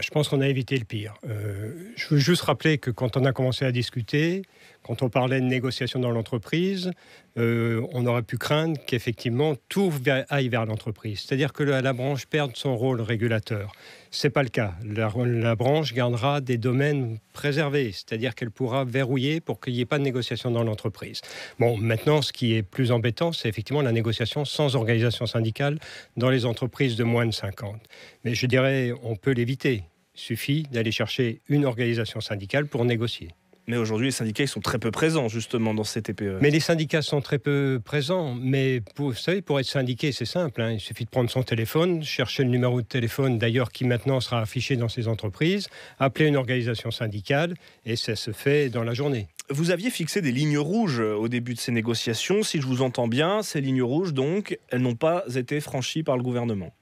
Je pense qu'on a évité le pire. Je veux juste rappeler que quand on a commencé à discuter, quand on parlait de négociation dans l'entreprise, on aurait pu craindre qu'effectivement tout aille vers l'entreprise. C'est-à-dire que la branche perde son rôle régulateur. Ce n'est pas le cas. La branche gardera des domaines préservés, c'est-à-dire qu'elle pourra verrouiller pour qu'il n'y ait pas de négociation dans l'entreprise. Bon, maintenant, ce qui est plus embêtant, c'est effectivement la négociation sans organisation syndicale dans les entreprises de moins de 50. Mais je dirais, on peut l'éviter. Il suffit d'aller chercher une organisation syndicale pour négocier. Mais aujourd'hui, les syndicats ils sont très peu présents, justement, dans ces TPE. Mais les syndicats sont très peu présents. Mais vous savez, pour être syndiqué, c'est simple. Il suffit de prendre son téléphone, chercher le numéro de téléphone, d'ailleurs, qui maintenant sera affiché dans ces entreprises, appeler une organisation syndicale, et ça se fait dans la journée. Vous aviez fixé des lignes rouges au début de ces négociations. Si je vous entends bien, ces lignes rouges, donc, elles n'ont pas été franchies par le gouvernement.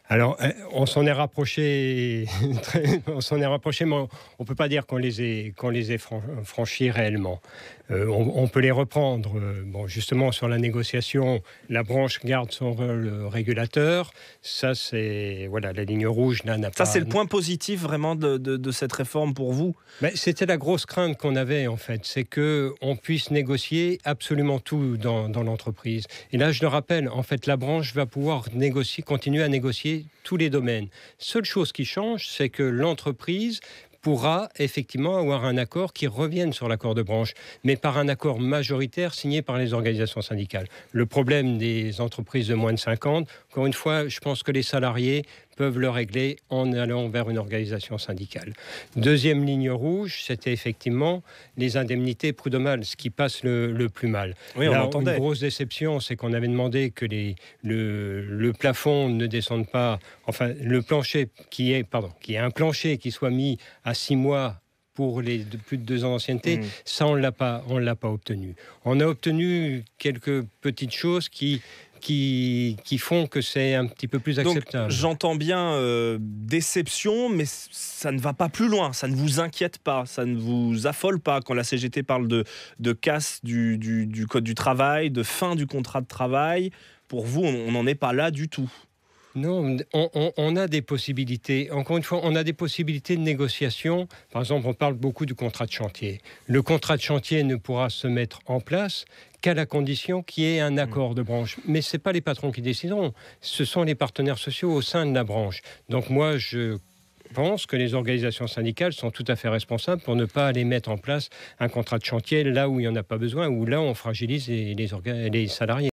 Alors, on s'en est rapproché, mais on ne peut pas dire qu'on les ait franchis réellement. On peut les reprendre. Justement, sur la négociation, la branche garde son rôle régulateur. Ça, c'est... Voilà, la ligne rouge n'a pas... Ça, c'est le point positif, vraiment, de cette réforme pour vous? C'était la grosse crainte qu'on avait, en fait. C'est qu'on puisse négocier absolument tout dans l'entreprise. Et là, je le rappelle, en fait, la branche va pouvoir continuer à négocier tous les domaines. Seule chose qui change, c'est que l'entreprise pourra effectivement avoir un accord qui revienne sur l'accord de branche, mais par un accord majoritaire signé par les organisations syndicales. Le problème des entreprises de moins de 50, encore une fois, je pense que les salariés peuvent le régler en allant vers une organisation syndicale. Deuxième ligne rouge, c'était effectivement les indemnités prud'homales, ce qui passe le plus mal. Oui, on l'entendait. Une grosse déception, c'est qu'on avait demandé que le plafond ne descende pas, enfin le plancher qui est un plancher qui soit mis à 6 mois pour les plus de 2 ans d'ancienneté, ça on l'a pas obtenu. On a obtenu quelques petites choses qui font que c'est un petit peu plus acceptable. Donc, j'entends bien déception, mais ça ne va pas plus loin, ça ne vous inquiète pas, ça ne vous affole pas quand la CGT parle de casse du Code du travail, de fin du contrat de travail. Pour vous, on n'en est pas là du tout. Non, on a des possibilités. Encore une fois, on a des possibilités de négociation. Par exemple, on parle beaucoup du contrat de chantier. Le contrat de chantier ne pourra se mettre en place qu'à la condition qu'il y ait un accord de branche. Mais ce n'est pas les patrons qui décideront. Ce sont les partenaires sociaux au sein de la branche. Donc moi, je pense que les organisations syndicales sont tout à fait responsables pour ne pas aller mettre en place un contrat de chantier là où il n'y en a pas besoin, ou là on fragilise les salariés.